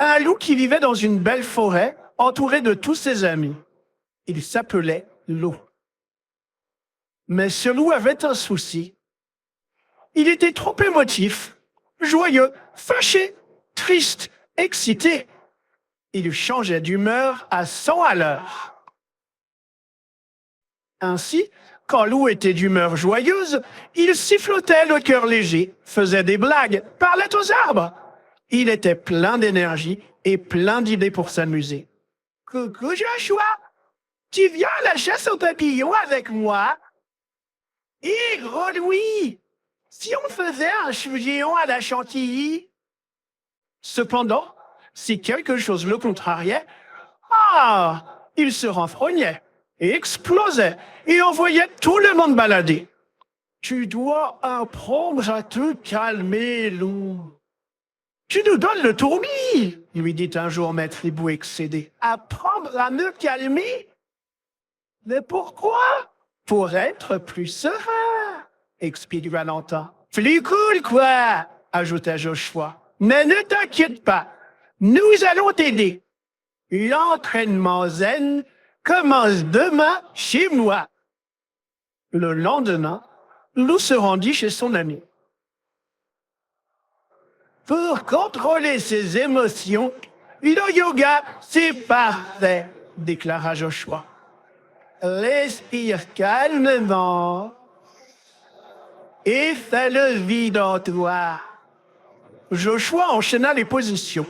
un loup qui vivait dans une belle forêt, entouré de tous ses amis. Il s'appelait Loup. Mais ce loup avait un souci. Il était trop émotif, joyeux, fâché, triste, excité. Il changeait d'humeur à 100 à l'heure. Ainsi, quand Loup était d'humeur joyeuse, il sifflotait le cœur léger, faisait des blagues, parlait aux arbres. Il était plein d'énergie et plein d'idées pour s'amuser. Coucou Joshua, tu viens à la chasse aux papillons avec moi? Hé, gros Louis, si on faisait un géant à la chantilly? Cependant, si quelque chose le contrariait, il se renfrognait et explosait et envoyait tout le monde balader. Tu dois apprendre à te calmer, Loup. Tu nous donnes le tournis, lui dit un jour Maître Hibou excédé. Apprendre à me calmer? Mais pourquoi? Pour être plus serein, explique Valentin. Plus cool, quoi, ajouta Joshua. Mais ne t'inquiète pas, nous allons t'aider. L'entraînement zen commence demain chez moi. Le lendemain, Loup se rendit chez son ami. Pour contrôler ses émotions, le yoga, c'est parfait, déclara Joshua. Respire calmement et fais le vide en toi. Joshua enchaîna les positions.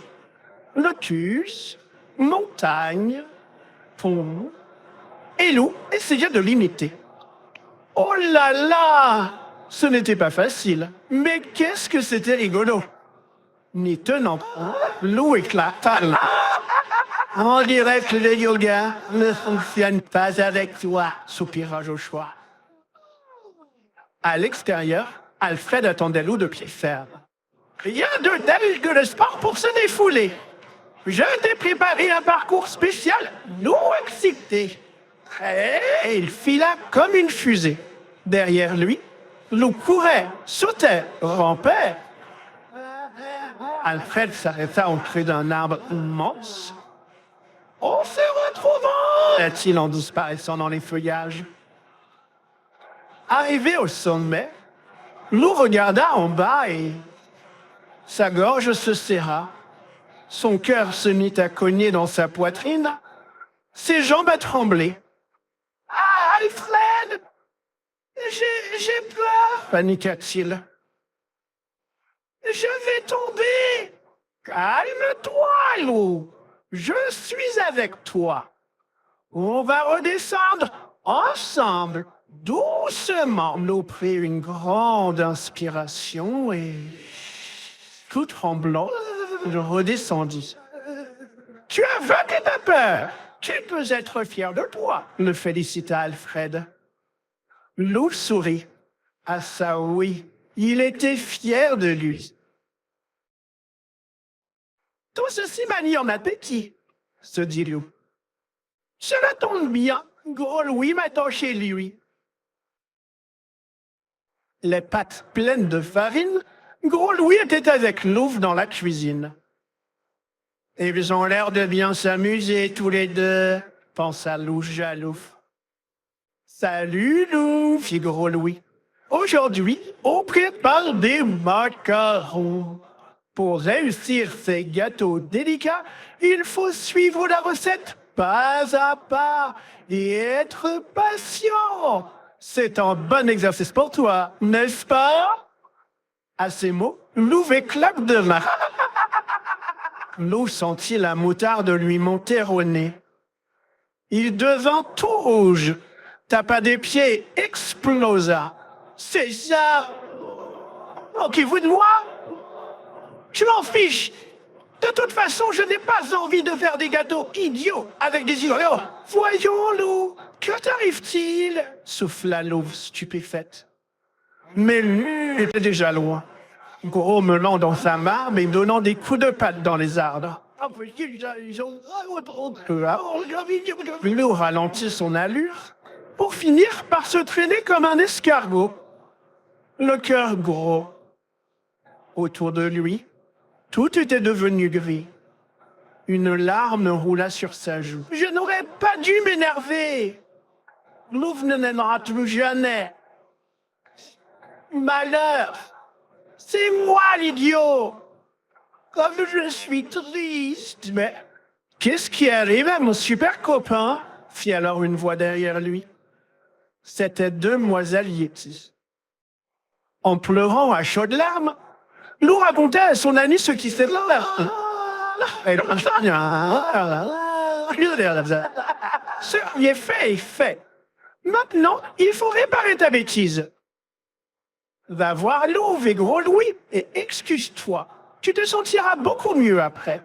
Lotus, montagne, pont, et Loup essaya de l'imiter. Oh là là! Ce n'était pas facile, mais qu'est-ce que c'était rigolo! N'y tenant pas, Loup éclata. On dirait que le yoga ne fonctionne pas avec toi, soupira Joshua. À l'extérieur, Alfred attendait Loup de pied ferme. Rien de tel que le sport pour se défouler. Je t'ai préparé un parcours spécial, Loup excité. Et il fila comme une fusée. Derrière lui, Loup courait, sautait, rampait. Alfred s'arrêta au creux d'un arbre immense. On se retrouvera, dit-il en disparaissant dans les feuillages. Arrivé au sommet, Loup regarda en bas et sa gorge se serra. Son cœur se mit à cogner dans sa poitrine. Ses jambes à trembler. Ah, Alfred! J'ai peur! Paniqua-t-il. Je vais tomber! Calme-toi, Loup! Je suis avec toi. On va redescendre ensemble, doucement. Loup prit une grande inspiration et, tout tremblant, redescendit. Tu as vaincu ta peur. Tu peux être fier de toi, le félicita Alfred. Loup sourit. Ah ça oui, il était fier de lui. Tout ceci m'a mis en appétit, se dit Loup. Cela tombe bien, Gros Louis m'attend chez lui. Les pattes pleines de farine, Gros Louis était avec Loup dans la cuisine. Ils ont l'air de bien s'amuser tous les deux, pensa Loup jaloux. Salut Loup, fit Gros Louis. Aujourd'hui, on prépare des macarons. Pour réussir ces gâteaux délicats, il faut suivre la recette pas à pas et être patient. C'est un bon exercice pour toi, n'est-ce pas? À ces mots, Loup éclate de main. Loup sentit la moutarde lui monter au nez. Il devint tout rouge, tapa des pieds, explosa. C'est ça! Moquez-vous de moi? Je m'en fiche! De toute façon, je n'ai pas envie de faire des gâteaux idiots avec des ignorants. Voyons, Loup, que t'arrive-t-il? Souffla Loup stupéfaite. Mais lui était déjà loin, gros melon dans sa main, mais donnant des coups de patte dans les arbres. Loup ralentit son allure pour finir par se traîner comme un escargot, le cœur gros. Autour de lui, tout était devenu gris. Une larme roula sur sa joue. Je n'aurais pas dû m'énerver. Lou ne m'aimera plus jamais. Malheur. C'est moi l'idiot. Comme je suis triste. Mais qu'est-ce qui arrive à mon super copain? Fit alors une voix derrière lui. C'était Demoiselle Yeti. En pleurant à chaudes larmes, Lou racontait à son ami ce qui s'était passé. Ce qui est fait est fait. Maintenant, il faut réparer ta bêtise. Va voir Lou et Gros Louis et excuse-toi. Tu te sentiras beaucoup mieux après.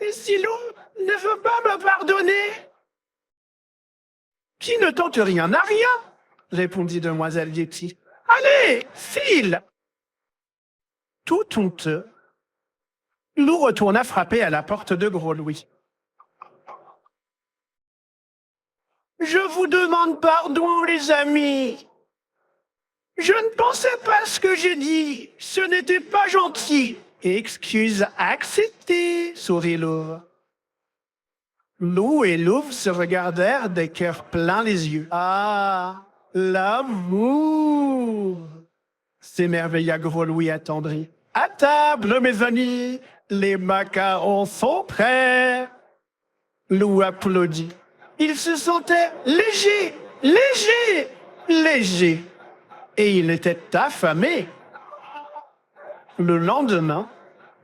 Et si Lou ne veut pas me pardonner? Qui ne tente rien n'a rien, répondit Demoiselle Yeti. Allez, file! Tout honteux, Lou retourna frapper à la porte de Gros Louis. Je vous demande pardon, les amis. Je ne pensais pas ce que j'ai dit. Ce n'était pas gentil. Excuse acceptée, sourit Lou. Lou et Lou se regardèrent des cœurs pleins les yeux. Ah, l'amour! S'émerveilla Gros Louis attendri. À table, mes amis, les macarons sont prêts. Lou applaudit. Il se sentait léger, léger, léger. Et il était affamé. Le lendemain,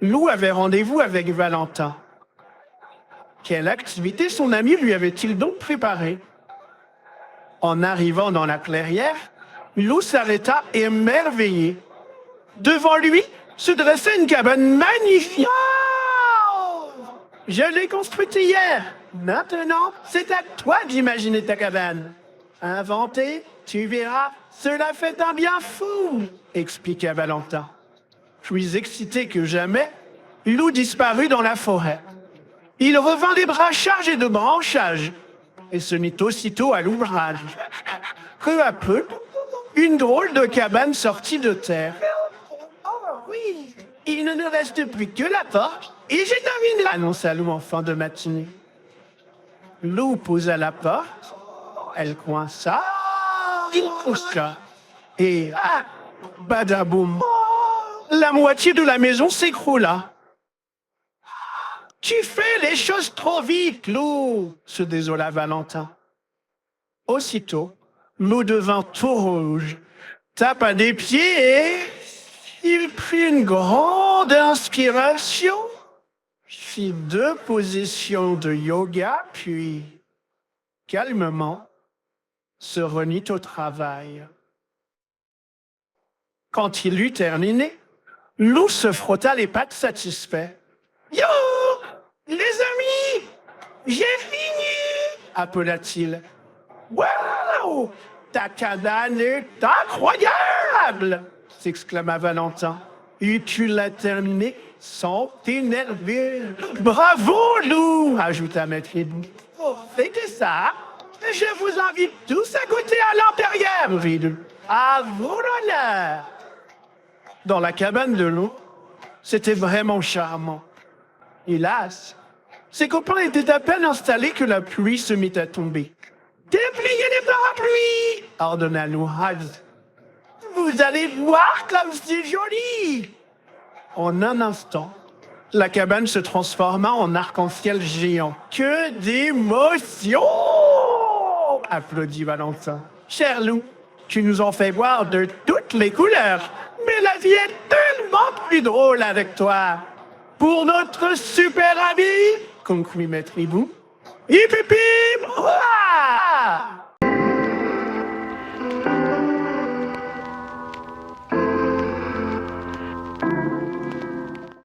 Lou avait rendez-vous avec Valentin. Quelle activité son ami lui avait-il donc préparée? En arrivant dans la clairière, Lou s'arrêta émerveillé. Devant lui se dressait une cabane magnifique. Oh! Je l'ai construite hier. Maintenant, c'est à toi d'imaginer ta cabane. Inventer, tu verras, cela fait un bien fou, expliqua Valentin. Plus excité que jamais, Lou disparut dans la forêt. Il revint les bras chargés de branchages et se mit aussitôt à l'ouvrage. Peu à peu, une drôle de cabane sortit de terre. Oh oui, il ne nous reste plus que la porte et j'ai terminé, annonça Lou en fin de matinée. Lou posa la porte, elle coinça, il poussa et badaboum, la moitié de la maison s'écroula. Tu fais les choses trop vite, Lou, se désola Valentin. Aussitôt, Lou devint tout rouge, tapa des pieds et il prit une grande inspiration, fit 2 positions de yoga, puis, calmement, se remit au travail. Quand il eut terminé, Lou se frotta les pattes satisfait. Yo! Les amis, j'ai fini! Appela-t-il. Wow! Ta cabane est incroyable! S'exclama Valentin. Et tu l'as terminé sans t'énerver. Bravo, Lou! Ajouta Maître Hidou. Oh, faites ça! Je vous invite tous à goûter à l'intérieur, Hidou. À vous l'honneur! Dans la cabane de Lou, c'était vraiment charmant. Hélas, ses copains étaient à peine installés que la pluie se mit à tomber. « Dépliez les parapluies !» ordonna Lou. « Vous allez voir comme c'est joli !» En un instant, la cabane se transforma en arc-en-ciel géant. « Que d'émotion !» applaudit Valentin. « Cher Lou, tu nous en fais voir de toutes les couleurs, mais la vie est tellement plus drôle avec toi. » Pour notre super ami, conclut Maître Hibou. Hip hip hip!